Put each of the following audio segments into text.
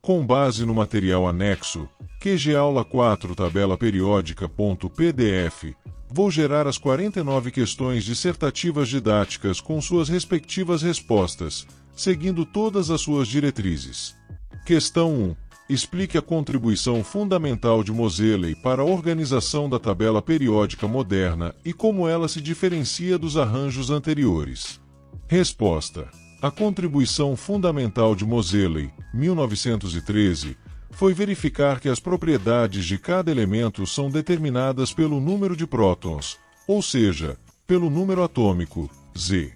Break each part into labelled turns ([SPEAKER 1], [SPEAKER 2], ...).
[SPEAKER 1] Com base no material anexo, QG Aula 4 Tabela Periódica.pdf, vou gerar as 49 questões dissertativas didáticas com suas respectivas respostas, seguindo todas as suas diretrizes. Questão 1. Explique a contribuição fundamental de Moseley para a organização da tabela periódica moderna e como ela se diferencia dos arranjos anteriores. Resposta. A contribuição fundamental de Moseley, 1913, foi verificar que as propriedades de cada elemento são determinadas pelo número de prótons, ou seja, pelo número atômico, Z.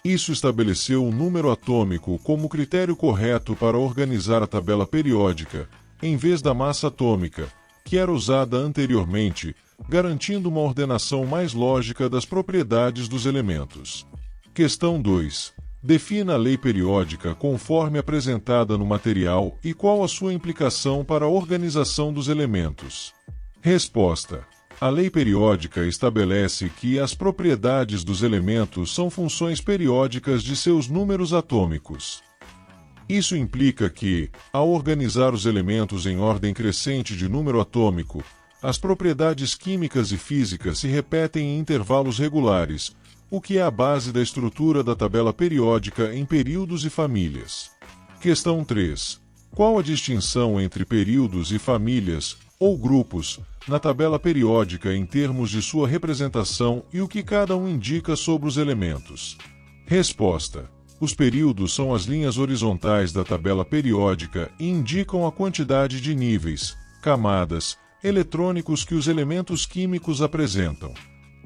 [SPEAKER 1] Isso estabeleceu o número atômico como critério correto para organizar a tabela periódica, em vez da massa atômica, que era usada anteriormente, garantindo uma ordenação mais lógica das propriedades dos elementos. Questão 2. Defina a lei periódica conforme apresentada no material e qual a sua implicação para a organização dos elementos. Resposta. A lei periódica estabelece que as propriedades dos elementos são funções periódicas de seus números atômicos. Isso implica que, ao organizar os elementos em ordem crescente de número atômico, as propriedades químicas e físicas se repetem em intervalos regulares, o que é a base da estrutura da tabela periódica em períodos e famílias. Questão 3. Qual a distinção entre períodos e famílias, ou grupos, na tabela periódica em termos de sua representação e o que cada um indica sobre os elementos? Resposta. Os períodos são as linhas horizontais da tabela periódica e indicam a quantidade de níveis, camadas, eletrônicos que os elementos químicos apresentam.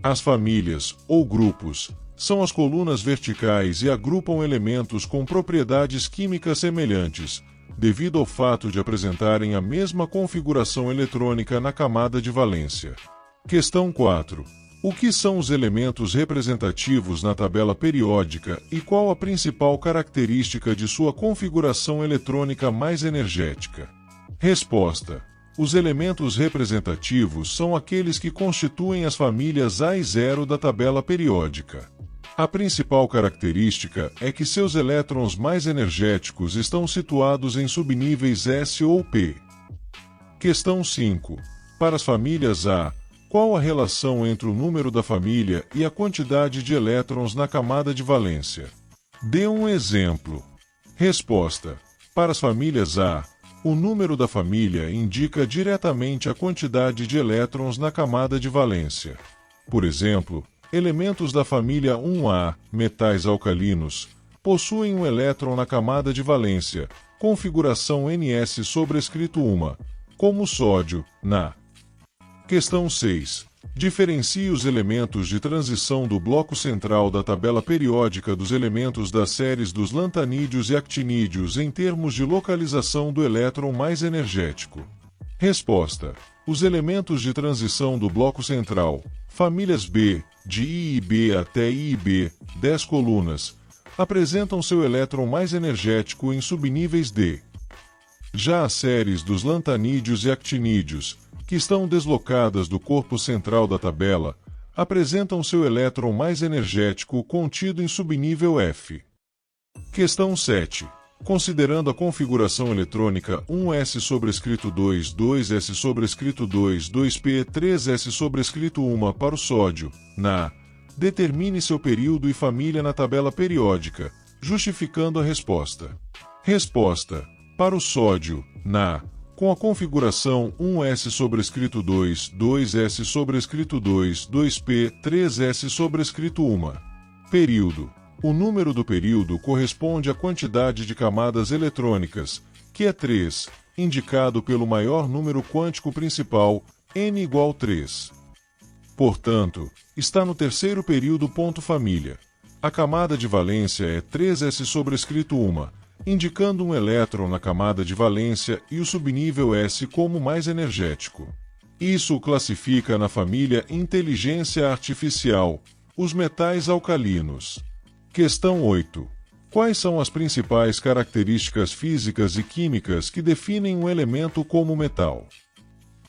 [SPEAKER 1] As famílias, ou grupos, são as colunas verticais e agrupam elementos com propriedades químicas semelhantes, devido ao fato de apresentarem a mesma configuração eletrônica na camada de valência. Questão 4. O que são os elementos representativos na tabela periódica e qual a principal característica de sua configuração eletrônica mais energética? Resposta. Os elementos representativos são aqueles que constituem as famílias A e 0 da tabela periódica. A principal característica é que seus elétrons mais energéticos estão situados em subníveis S ou P. Questão 5. Para as famílias A, qual a relação entre o número da família e a quantidade de elétrons na camada de valência? Dê um exemplo. Resposta. Para as famílias A, o número da família indica diretamente a quantidade de elétrons na camada de valência. Por exemplo, elementos da família 1A, metais alcalinos, possuem um elétron na camada de valência, configuração NS sobrescrito 1, como o sódio, Na. Questão 6. Diferencie os elementos de transição do bloco central da tabela periódica dos elementos das séries dos lantanídeos e actinídeos em termos de localização do elétron mais energético. Resposta. Os elementos de transição do bloco central, famílias B, de I e B até I e B, 10 colunas, apresentam seu elétron mais energético em subníveis D. Já as séries dos lantanídeos e actinídeos, que estão deslocadas do corpo central da tabela, apresentam seu elétron mais energético contido em subnível F. Questão 7. Considerando a configuração eletrônica 1s sobrescrito 2, 2s sobrescrito 2, 2p, 3s sobrescrito 1 para o sódio, Na, determine seu período e família na tabela periódica, justificando a resposta. Resposta. Para o sódio, Na, com a configuração 1s sobrescrito 2, 2s sobrescrito 2, 2p, 3s sobrescrito 1. Período. O número do período corresponde à quantidade de camadas eletrônicas, que é 3, indicado pelo maior número quântico principal, n igual 3. Portanto, está no terceiro período. Família. A camada de valência é 3s sobrescrito 1, indicando um elétron na camada de valência e o subnível S como mais energético. Isso o classifica na família Inteligência Artificial, os metais alcalinos. Questão 8. Quais são as principais características físicas e químicas que definem um elemento como metal?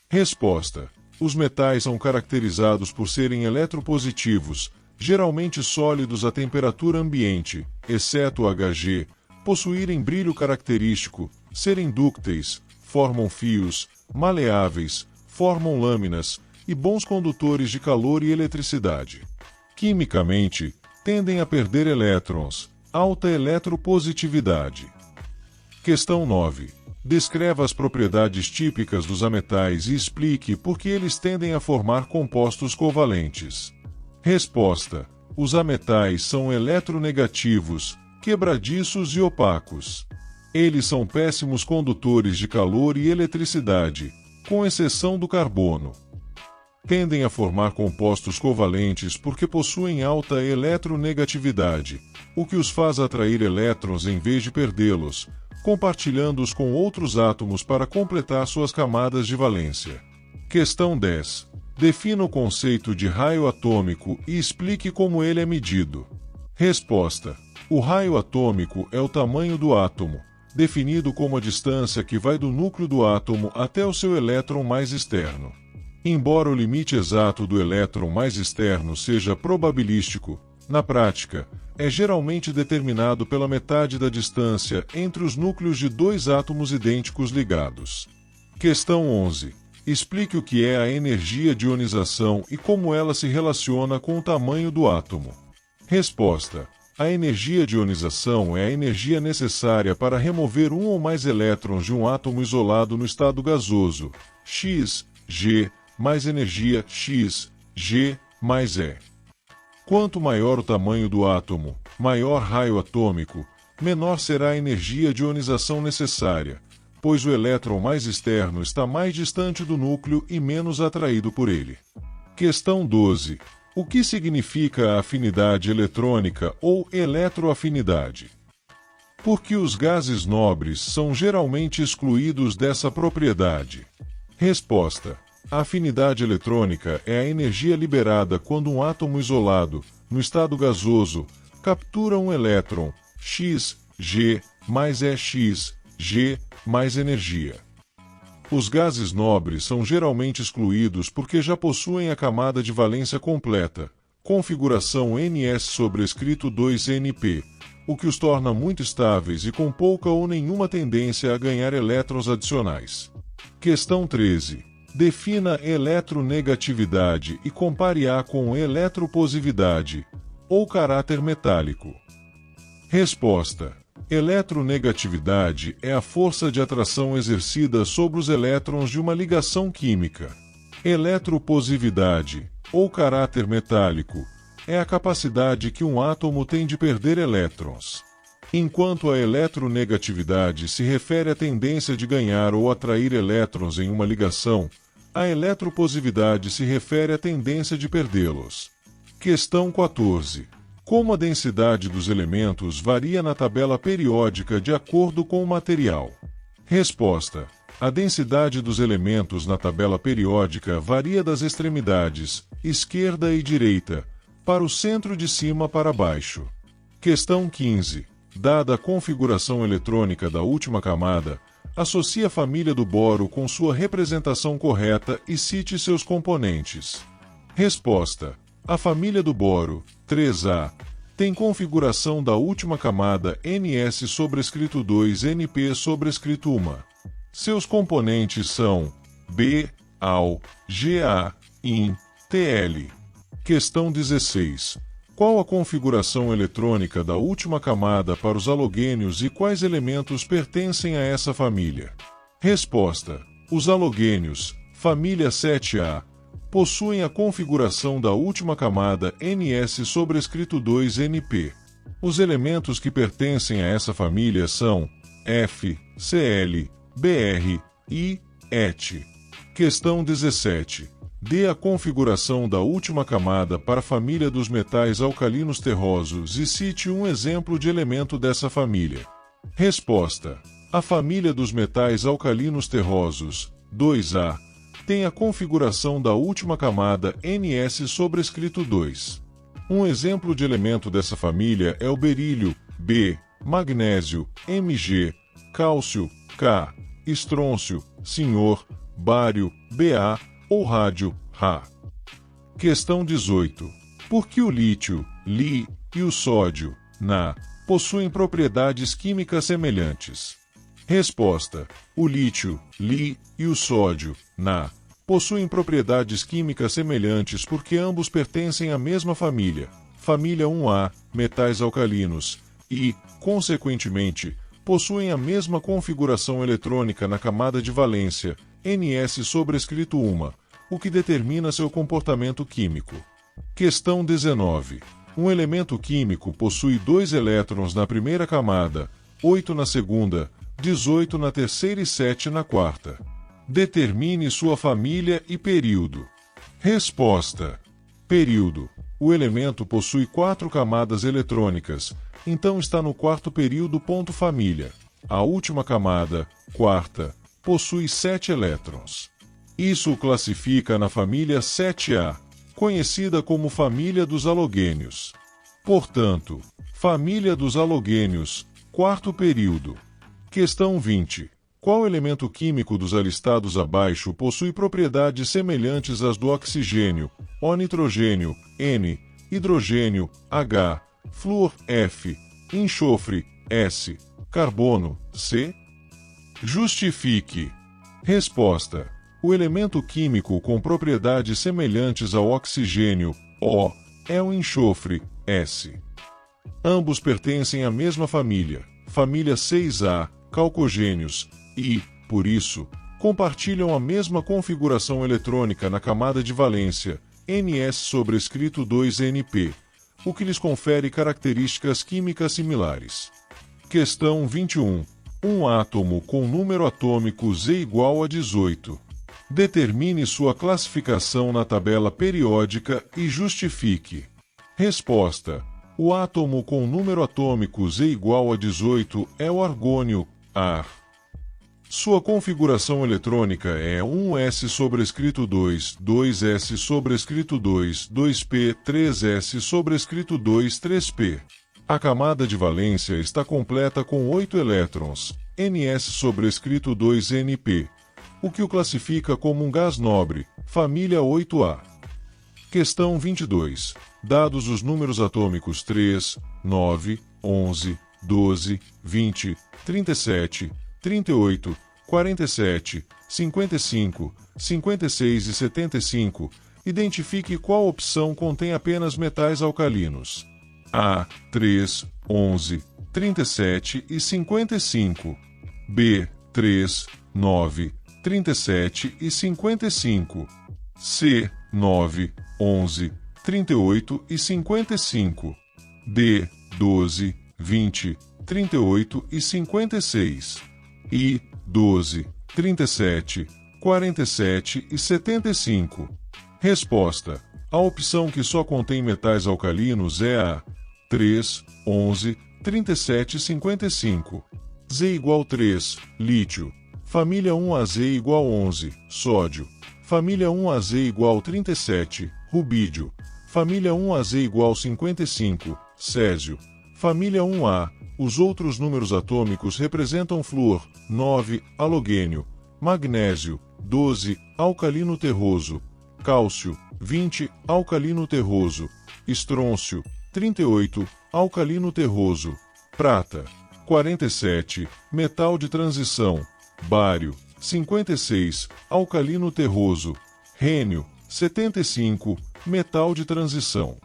[SPEAKER 1] Resposta. Os metais são caracterizados por serem eletropositivos, geralmente sólidos à temperatura ambiente, exceto o Hg, possuírem brilho característico, serem dúcteis, formam fios, maleáveis, formam lâminas, e bons condutores de calor e eletricidade. Quimicamente, tendem a perder elétrons, alta eletropositividade. Questão 9. Descreva as propriedades típicas dos ametais e explique por que eles tendem a formar compostos covalentes. Resposta. Os ametais são eletronegativos, quebradiços e opacos. Eles são péssimos condutores de calor e eletricidade, com exceção do carbono. Tendem a formar compostos covalentes porque possuem alta eletronegatividade, o que os faz atrair elétrons em vez de perdê-los, compartilhando-os com outros átomos para completar suas camadas de valência. Questão 10. Defina o conceito de raio atômico e explique como ele é medido. Resposta. O raio atômico é o tamanho do átomo, definido como a distância que vai do núcleo do átomo até o seu elétron mais externo. Embora o limite exato do elétron mais externo seja probabilístico, na prática, é geralmente determinado pela metade da distância entre os núcleos de dois átomos idênticos ligados. Questão 11. Explique o que é a energia de ionização e como ela se relaciona com o tamanho do átomo. Resposta. A energia de ionização é a energia necessária para remover um ou mais elétrons de um átomo isolado no estado gasoso, X, G, mais energia X, G, mais E. Quanto maior o tamanho do átomo, maior raio atômico, menor será a energia de ionização necessária, pois o elétron mais externo está mais distante do núcleo e menos atraído por ele. Questão 12. O que significa a afinidade eletrônica ou eletroafinidade? Por que os gases nobres são geralmente excluídos dessa propriedade? Resposta. A afinidade eletrônica é a energia liberada quando um átomo isolado, no estado gasoso, captura um elétron, X, G, mais EX, G, mais energia. Os gases nobres são geralmente excluídos porque já possuem a camada de valência completa, configuração Ns/2Np, o que os torna muito estáveis e com pouca ou nenhuma tendência a ganhar elétrons adicionais. Questão 13. Defina eletronegatividade e compare-a com eletropositividade, ou caráter metálico. Resposta. Eletronegatividade é a força de atração exercida sobre os elétrons de uma ligação química. Eletropositividade, ou caráter metálico, é a capacidade que um átomo tem de perder elétrons. Enquanto a eletronegatividade se refere à tendência de ganhar ou atrair elétrons em uma ligação, a eletropositividade se refere à tendência de perdê-los. Questão 14. Como a densidade dos elementos varia na tabela periódica de acordo com o material? Resposta. A densidade dos elementos na tabela periódica varia das extremidades, esquerda e direita, para o centro de cima para baixo. Questão 15. Dada a configuração eletrônica da última camada, associe a família do boro com sua representação correta e cite seus componentes. Resposta. A família do boro, 3A, tem configuração da última camada Ns/2Np/1. Seus componentes são B, Al, Ga, In, Tl. Questão 16. Qual a configuração eletrônica da última camada para os halogênios e quais elementos pertencem a essa família? Resposta. Os halogênios, família 7A, possuem a configuração da última camada Ns/2Np. Os elementos que pertencem a essa família são F, Cl, Br, I, Et. Questão 17. Dê a configuração da última camada para a família dos metais alcalinos terrosos e cite um exemplo de elemento dessa família. Resposta. A família dos metais alcalinos terrosos, 2A, tem a configuração da última camada Ns/2. Um exemplo de elemento dessa família é o berílio, B, magnésio, Mg, cálcio, K, estrôncio, Sr, bário, Ba, ou rádio, Ra. Questão 18. Por que o lítio, Li, e o sódio, Na, possuem propriedades químicas semelhantes? Resposta: o lítio, Li, e o sódio, Na, possuem propriedades químicas semelhantes porque ambos pertencem à mesma família, família 1A, metais alcalinos, e, consequentemente, possuem a mesma configuração eletrônica na camada de valência, Ns sobrescrito 1, o que determina seu comportamento químico. Questão 19. Um elemento químico possui 2 elétrons na primeira camada, 8 na segunda, 18 na terceira e 7 na quarta. Determine sua família e período. Resposta: período. O elemento possui 4 camadas eletrônicas, então está no quarto período. Família. A última camada, quarta, possui 7 elétrons. Isso o classifica na família 7A, conhecida como família dos halogênios. Portanto, família dos halogênios, quarto período. Questão 20. Qual elemento químico dos alistados abaixo possui propriedades semelhantes às do oxigênio, O nitrogênio, N, hidrogênio, H, flúor, F, enxofre, S, carbono, C? Justifique. Resposta: o elemento químico com propriedades semelhantes ao oxigênio, O, é o enxofre, S. Ambos pertencem à mesma família, família 6A, calcogênios, e, por isso, compartilham a mesma configuração eletrônica na camada de valência, Ns sobrescrito 2Np, o que lhes confere características químicas similares. Questão 21. Um átomo com número atômico Z igual a 18. Determine sua classificação na tabela periódica e justifique. Resposta: o átomo com número atômico Z igual a 18 é o argônio, Ar. Sua configuração eletrônica é 1s sobrescrito 2, 2s sobrescrito 2, 2p, 3s sobrescrito 2, 3p. A camada de valência está completa com 8 elétrons, Ns sobrescrito 2Np, o que o classifica como um gás nobre, família 8A. Questão 22. Dados os números atômicos 3, 9, 11, 12, 20, 37, 38, 47, 55, 56 e 75, identifique qual opção contém apenas metais alcalinos. A, 3, 11, 37 e 55. B, 3, 9, 37 e 55. C, 9, 11, 38 e 55. D, 12, 20, 38 e 56. I, 12, 37, 47 e 75. Resposta: a opção que só contém metais alcalinos é a 3, 11, 37 e 55. Z igual 3, lítio. Família 1AZ igual 11, sódio. Família 1AZ igual 37, rubídio. Família 1AZ igual 55, césio. Família 1A. Os outros números atômicos representam flúor, 9, halogênio. Magnésio, 12, alcalino terroso. Cálcio, 20, alcalino terroso. Estrôncio, 38, alcalino terroso. Prata, 47, metal de transição. Bário, 56, alcalino terroso. Rênio, 75, metal de transição.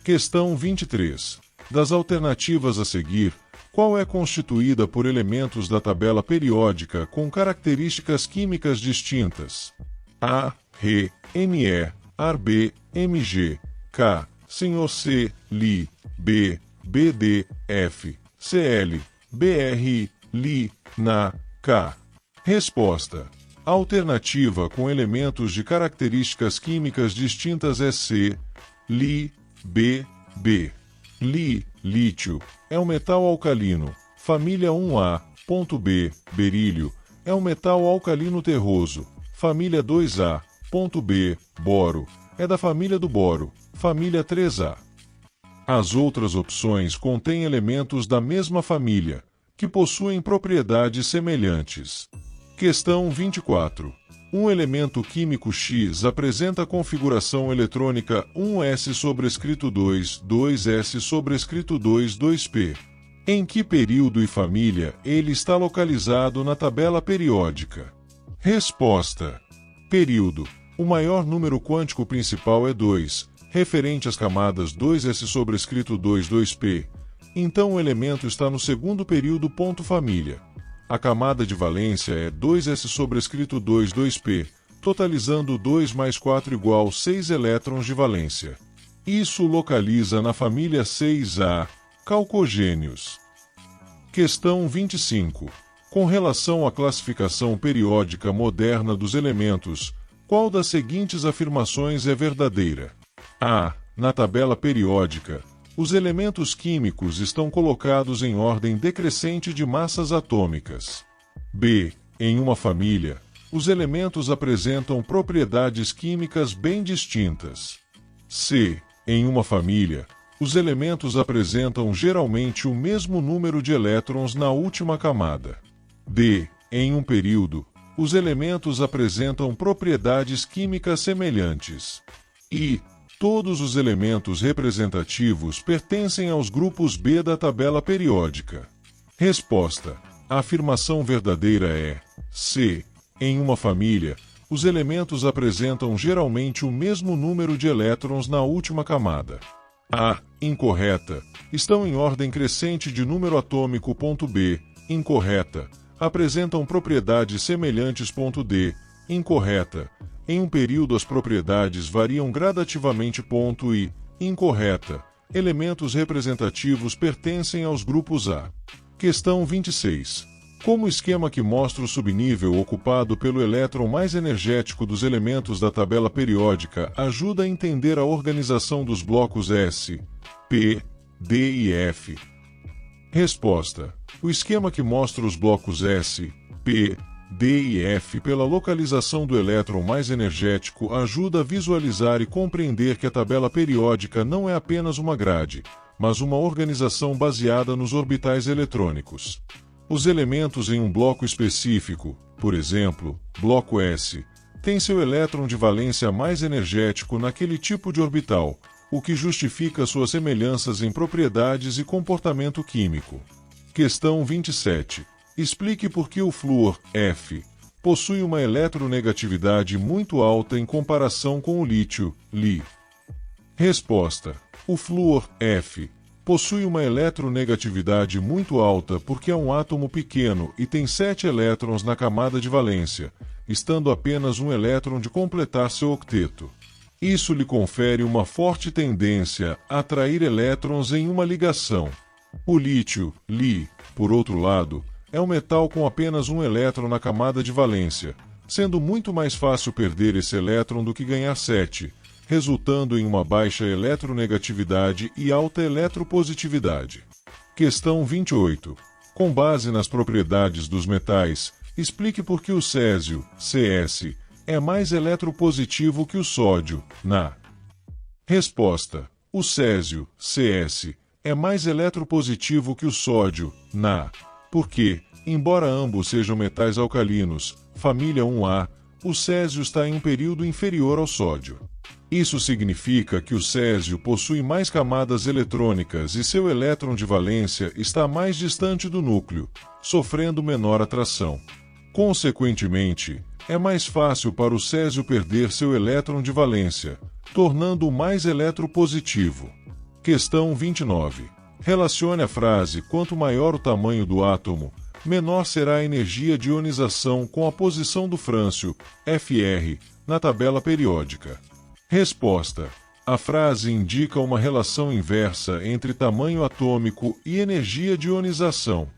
[SPEAKER 1] Questão 23. Das alternativas a seguir, qual é constituída por elementos da tabela periódica com características químicas distintas? A, Re, Me, Arb, Mg, K, Sr. C, Li, B, Bd, F, Cl, Br, Li, Na, K. Resposta: a alternativa com elementos de características químicas distintas é C, Li, B, B. Li, lítio, é um metal alcalino, família 1A. B, berílio, é um metal alcalino terroso, família 2A. B, boro, é da família do boro, família 3A. As outras opções contêm elementos da mesma família, que possuem propriedades semelhantes. Questão 24. Um elemento químico X apresenta a configuração eletrônica 1s sobrescrito 2, 2s sobrescrito 2, 2p. Em que período e família ele está localizado na tabela periódica? Resposta: período. O maior número quântico principal é 2, referente às camadas 2s sobrescrito 2p. Então o elemento está no segundo período. Família. A camada de valência é 2s sobrescrito 2p, totalizando 2 mais 4 igual 6 elétrons de valência. Isso localiza na família 6A, calcogênios. Questão 25. Com relação à classificação periódica moderna dos elementos, qual das seguintes afirmações é verdadeira? A. Na tabela periódica, os elementos químicos estão colocados em ordem decrescente de massas atômicas. B. Em uma família, os elementos apresentam propriedades químicas bem distintas. C. Em uma família, os elementos apresentam geralmente o mesmo número de elétrons na última camada. D. Em um período, os elementos apresentam propriedades químicas semelhantes. E. Todos os elementos representativos pertencem aos grupos B da tabela periódica. Resposta: a afirmação verdadeira é C. Em uma família, os elementos apresentam geralmente o mesmo número de elétrons na última camada. A. Incorreta. Estão em ordem crescente de número atômico. B. Incorreta. Apresentam propriedades semelhantes. D. Incorreta. Em um período as propriedades variam gradativamente. E. Incorreta. Elementos representativos pertencem aos grupos A. Questão 26. Como o esquema que mostra o subnível ocupado pelo elétron mais energético dos elementos da tabela periódica ajuda a entender a organização dos blocos S, P, D e F? Resposta: o esquema que mostra os blocos S, P, D e F pela localização do elétron mais energético ajuda a visualizar e compreender que a tabela periódica não é apenas uma grade, mas uma organização baseada nos orbitais eletrônicos. Os elementos em um bloco específico, por exemplo, bloco S, têm seu elétron de valência mais energético naquele tipo de orbital, o que justifica suas semelhanças em propriedades e comportamento químico. Questão 27. Explique por que o flúor, F, possui uma eletronegatividade muito alta em comparação com o lítio, Li. Resposta: o flúor, F, possui uma eletronegatividade muito alta porque é um átomo pequeno e tem 7 elétrons na camada de valência, estando apenas um elétron de completar seu octeto. Isso lhe confere uma forte tendência a atrair elétrons em uma ligação. O lítio, Li, por outro lado, é um metal com apenas um elétron na camada de valência, sendo muito mais fácil perder esse elétron do que ganhar 7, resultando em uma baixa eletronegatividade e alta eletropositividade. Questão 28. Com base nas propriedades dos metais, explique por que o césio, Cs, é mais eletropositivo que o sódio, Na. Resposta: o césio, Cs, é mais eletropositivo que o sódio, Na, porque, embora ambos sejam metais alcalinos, família 1A, o césio está em um período inferior ao sódio. Isso significa que o césio possui mais camadas eletrônicas e seu elétron de valência está mais distante do núcleo, sofrendo menor atração. Consequentemente, é mais fácil para o césio perder seu elétron de valência, tornando-o mais eletropositivo. Questão 29. Relacione a frase "quanto maior o tamanho do átomo, menor será a energia de ionização" com a posição do frâncio, Fr, na tabela periódica. Resposta: a frase indica uma relação inversa entre tamanho atômico e energia de ionização.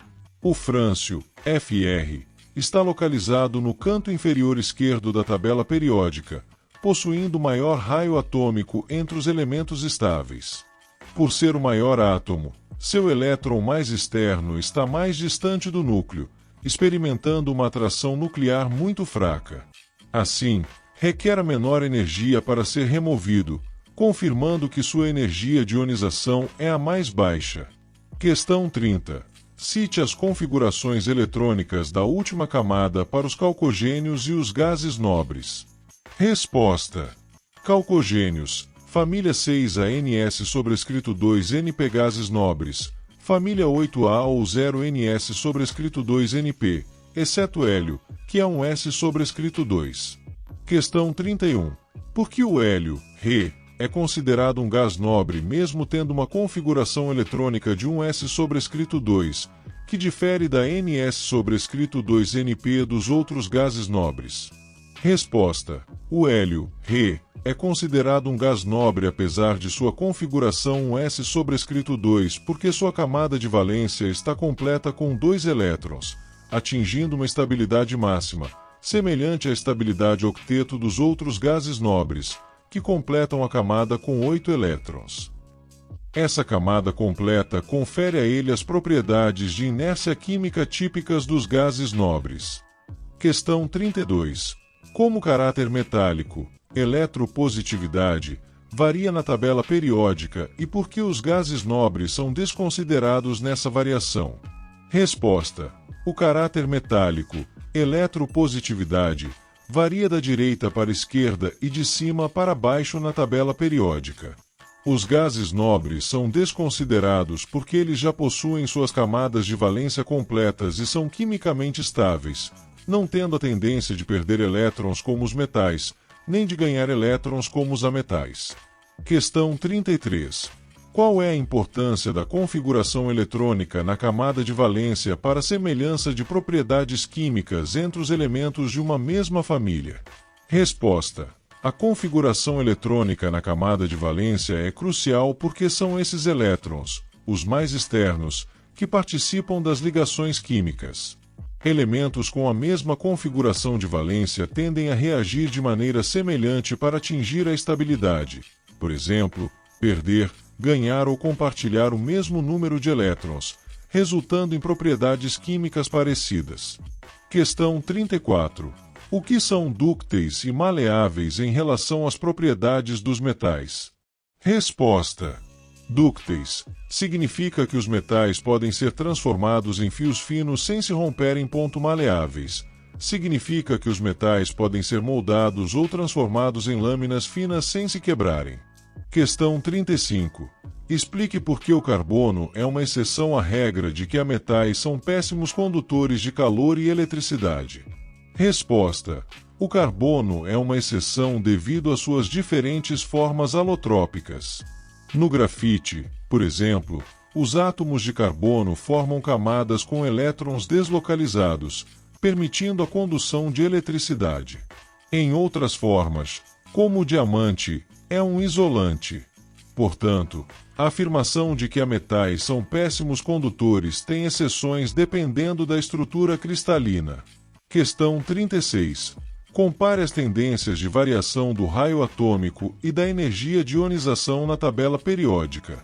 [SPEAKER 1] O frâncio, Fr, está localizado no canto inferior esquerdo da tabela periódica, possuindo maior raio atômico entre os elementos estáveis. Por ser o maior átomo, seu elétron mais externo está mais distante do núcleo, experimentando uma atração nuclear muito fraca. Assim, requer a menor energia para ser removido, confirmando que sua energia de ionização é a mais baixa. Questão 30. Cite as configurações eletrônicas da última camada para os calcogênios e os gases nobres. Resposta: calcogênios, família 6ANS sobrescrito 2NP gases nobres, família 8A ou 0NS sobrescrito 2NP, exceto hélio, que é um S sobrescrito 2. Questão 31. Por que o hélio, He, é considerado um gás nobre mesmo tendo uma configuração eletrônica de um S sobrescrito 2, que difere da NS sobrescrito 2NP dos outros gases nobres? Resposta. O hélio, He, é considerado um gás nobre apesar de sua configuração um S sobrescrito 2 porque sua camada de valência está completa com 2 elétrons, atingindo uma estabilidade máxima, semelhante à estabilidade octeto dos outros gases nobres, que completam a camada com 8 elétrons. Essa camada completa confere a ele as propriedades de inércia química típicas dos gases nobres. Questão 32. Como o caráter metálico, eletropositividade, varia na tabela periódica e por que os gases nobres são desconsiderados nessa variação? Resposta. O caráter metálico, eletropositividade, varia da direita para a esquerda e de cima para baixo na tabela periódica. Os gases nobres são desconsiderados porque eles já possuem suas camadas de valência completas e são quimicamente estáveis, não tendo a tendência de perder elétrons como os metais, nem de ganhar elétrons como os ametais. Questão 33. Qual é a importância da configuração eletrônica na camada de valência para a semelhança de propriedades químicas entre os elementos de uma mesma família? Resposta. A configuração eletrônica na camada de valência é crucial porque são esses elétrons, os mais externos, que participam das ligações químicas. Elementos com a mesma configuração de valência tendem a reagir de maneira semelhante para atingir a estabilidade, por exemplo, perder, ganhar ou compartilhar o mesmo número de elétrons, resultando em propriedades químicas parecidas. Questão 34. O que são dúcteis e maleáveis em relação às propriedades dos metais? Resposta. Dúcteis significa que os metais podem ser transformados em fios finos sem se romperem. Maleáveis significa que os metais podem ser moldados ou transformados em lâminas finas sem se quebrarem. Questão 35. Explique por que o carbono é uma exceção à regra de que metais são péssimos condutores de calor e eletricidade. Resposta. O carbono é uma exceção devido às suas diferentes formas alotrópicas. No grafite, por exemplo, os átomos de carbono formam camadas com elétrons deslocalizados, permitindo a condução de eletricidade. Em outras formas, como o diamante, é um isolante. Portanto, a afirmação de que metais são péssimos condutores tem exceções dependendo da estrutura cristalina. Questão 36. Compare as tendências de variação do raio atômico e da energia de ionização na tabela periódica.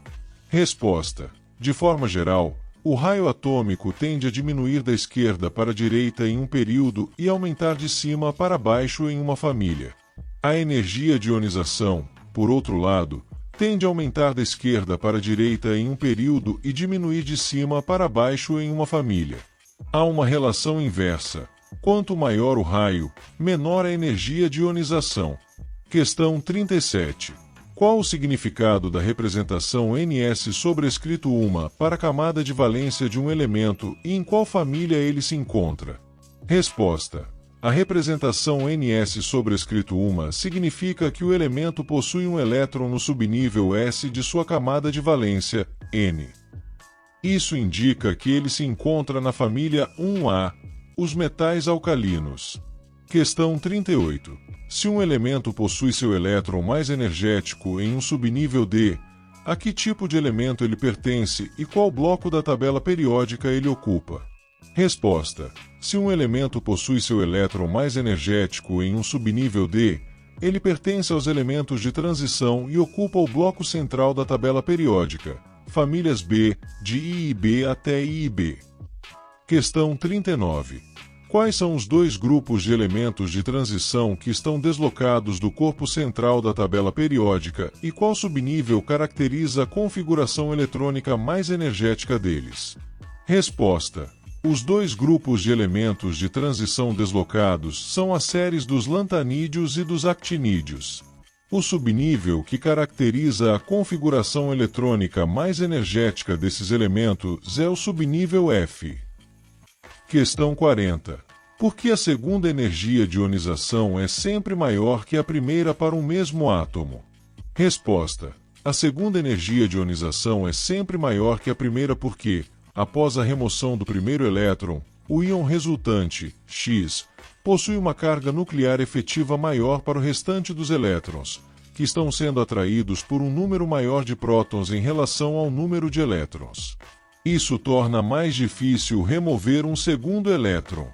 [SPEAKER 1] Resposta. De forma geral, o raio atômico tende a diminuir da esquerda para a direita em um período e aumentar de cima para baixo em uma família. A energia de ionização, por outro lado, tende a aumentar da esquerda para a direita em um período e diminuir de cima para baixo em uma família. Há uma relação inversa. Quanto maior o raio, menor a energia de ionização. Questão 37. Qual o significado da representação NS sobrescrito 1 para a camada de valência de um elemento e em qual família ele se encontra? Resposta. A representação NS sobrescrito 1 significa que o elemento possui um elétron no subnível S de sua camada de valência, N. Isso indica que ele se encontra na família 1A, os metais alcalinos. Questão 38. Se um elemento possui seu elétron mais energético em um subnível D, a que tipo de elemento ele pertence e qual bloco da tabela periódica ele ocupa? Resposta. Se um elemento possui seu elétron mais energético em um subnível D, ele pertence aos elementos de transição e ocupa o bloco central da tabela periódica, famílias B, de IIB até IIB. Questão 39. Quais são os dois grupos de elementos de transição que estão deslocados do corpo central da tabela periódica e qual subnível caracteriza a configuração eletrônica mais energética deles? Resposta. Os dois grupos de elementos de transição deslocados são as séries dos lantanídeos e dos actinídeos. O subnível que caracteriza a configuração eletrônica mais energética desses elementos é o subnível F. Questão 40. Por que a segunda energia de ionização é sempre maior que a primeira para um mesmo átomo? Resposta. A segunda energia de ionização é sempre maior que a primeira porque, após a remoção do primeiro elétron, o íon resultante, X, possui uma carga nuclear efetiva maior para o restante dos elétrons, que estão sendo atraídos por um número maior de prótons em relação ao número de elétrons. Isso torna mais difícil remover um segundo elétron.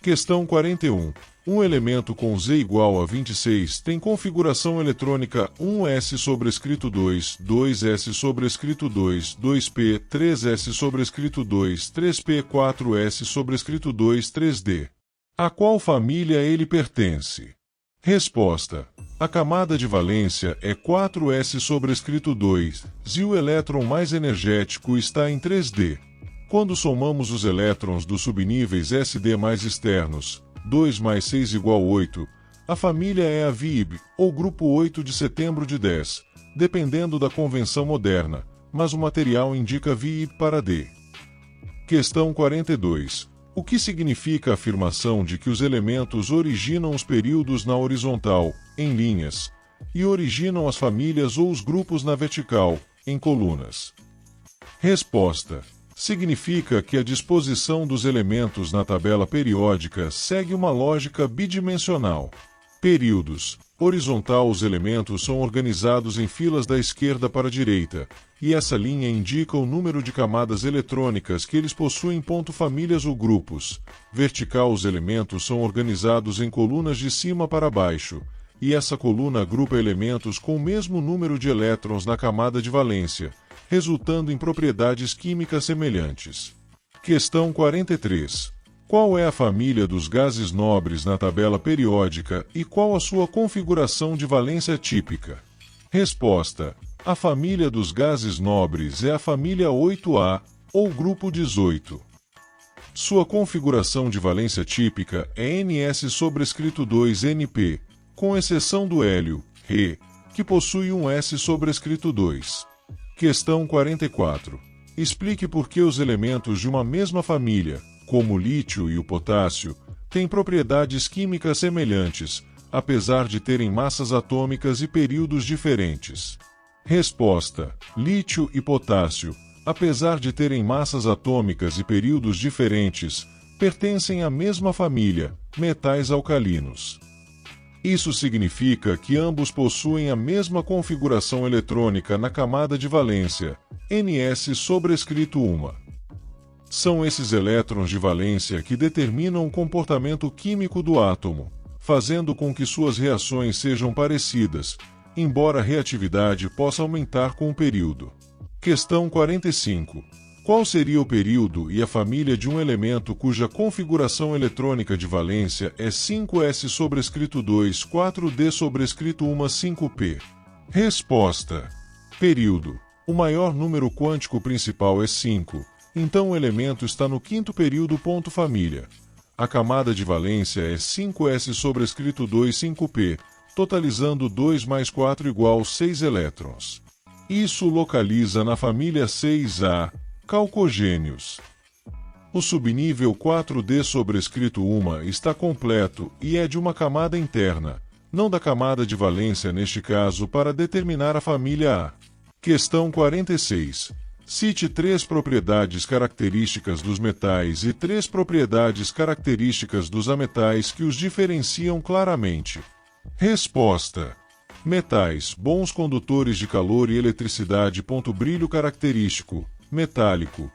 [SPEAKER 1] Questão 41. Um elemento com Z igual a 26 tem configuração eletrônica 1s sobrescrito 2, 2s sobrescrito 2, 2p, 3s sobrescrito 2, 3p, 4s sobrescrito 2, 3d. A qual família ele pertence? Resposta. A camada de valência é 4s sobrescrito 2, e o elétron mais energético está em 3d. Quando somamos os elétrons dos subníveis SD mais externos, 2 mais 6 igual 8, a família é a VIB, ou grupo 8 de setembro de 10, dependendo da convenção moderna, mas o material indica VIB para D. Questão 42. O que significa a afirmação de que os elementos originam os períodos na horizontal, em linhas, e originam as famílias ou os grupos na vertical, em colunas? Resposta. Significa que a disposição dos elementos na tabela periódica segue uma lógica bidimensional. Períodos. Horizontal, os elementos são organizados em filas da esquerda para a direita, e essa linha indica o número de camadas eletrônicas que eles possuem. Famílias ou grupos. Vertical, os elementos são organizados em colunas de cima para baixo, e essa coluna agrupa elementos com o mesmo número de elétrons na camada de valência, resultando em propriedades químicas semelhantes. Questão 43. Qual é a família dos gases nobres na tabela periódica e qual a sua configuração de valência típica? Resposta. A família dos gases nobres é a família 8A, ou grupo 18. Sua configuração de valência típica é Ns sobrescrito 2Np, com exceção do hélio, He, que possui um S sobrescrito 2. Questão 44. Explique por que os elementos de uma mesma família, como o lítio e o potássio, têm propriedades químicas semelhantes, apesar de terem massas atômicas e períodos diferentes. Resposta. Lítio e potássio, apesar de terem massas atômicas e períodos diferentes, pertencem à mesma família, metais alcalinos. Isso significa que ambos possuem a mesma configuração eletrônica na camada de valência, Ns sobrescrito 1. São esses elétrons de valência que determinam o comportamento químico do átomo, fazendo com que suas reações sejam parecidas, embora a reatividade possa aumentar com o período. Questão 45. Qual seria o período e a família de um elemento cuja configuração eletrônica de valência é 5s sobrescrito 2, 4d sobrescrito 1, 5p? Resposta. Período. O maior número quântico principal é 5, então o elemento está no quinto período. Família. A camada de valência é 5s sobrescrito 2, 5p, totalizando 2 mais 4 igual 6 elétrons. Isso localiza na família 6A, calcogênios. O subnível 4D sobrescrito 1 está completo e é de uma camada interna, não da camada de valência neste caso, para determinar a família A. Questão 46. Cite 3 propriedades características dos metais e 3 propriedades características dos ametais que os diferenciam claramente. Resposta. Metais, bons condutores de calor e eletricidade. Brilho característico, metálico.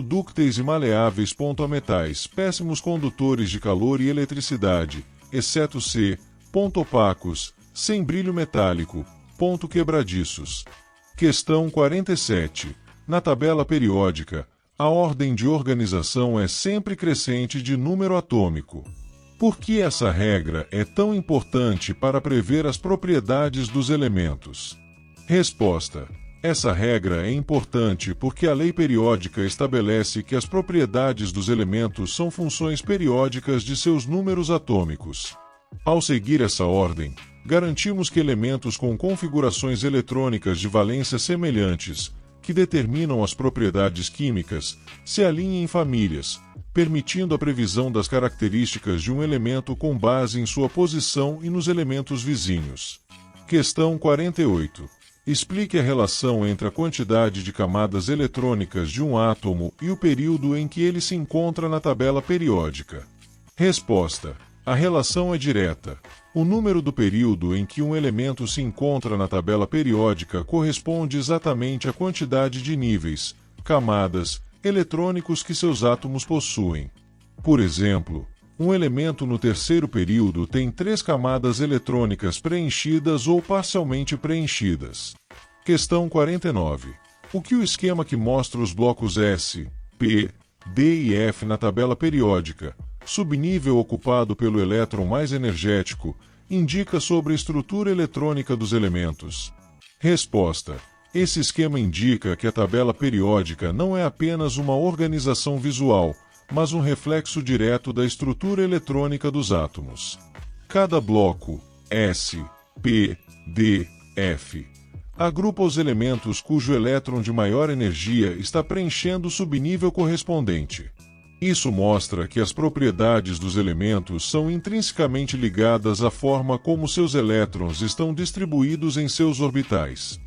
[SPEAKER 1] Dúcteis e maleáveis. Ametais, péssimos condutores de calor e eletricidade, exceto C. Opacos, sem brilho metálico. Quebradiços. Questão 47. Na tabela periódica, a ordem de organização é sempre crescente de número atômico. Por que essa regra é tão importante para prever as propriedades dos elementos? Resposta. Essa regra é importante porque a lei periódica estabelece que as propriedades dos elementos são funções periódicas de seus números atômicos. Ao seguir essa ordem, garantimos que elementos com configurações eletrônicas de valência semelhantes, que determinam as propriedades químicas, se alinhem em famílias, permitindo a previsão das características de um elemento com base em sua posição e nos elementos vizinhos. Questão 48. Explique a relação entre a quantidade de camadas eletrônicas de um átomo e o período em que ele se encontra na tabela periódica. Resposta. A relação é direta. O número do período em que um elemento se encontra na tabela periódica corresponde exatamente à quantidade de níveis, camadas, eletrônicos que seus átomos possuem. Por exemplo, um elemento no terceiro período tem 3 camadas eletrônicas preenchidas ou parcialmente preenchidas. Questão 49. O que o esquema que mostra os blocos S, P, D e F na tabela periódica, subnível ocupado pelo elétron mais energético, indica sobre a estrutura eletrônica dos elementos? Resposta. Esse esquema indica que a tabela periódica não é apenas uma organização visual, mas um reflexo direto da estrutura eletrônica dos átomos. Cada bloco, S, P, D, F, agrupa os elementos cujo elétron de maior energia está preenchendo o subnível correspondente. Isso mostra que as propriedades dos elementos são intrinsecamente ligadas à forma como seus elétrons estão distribuídos em seus orbitais.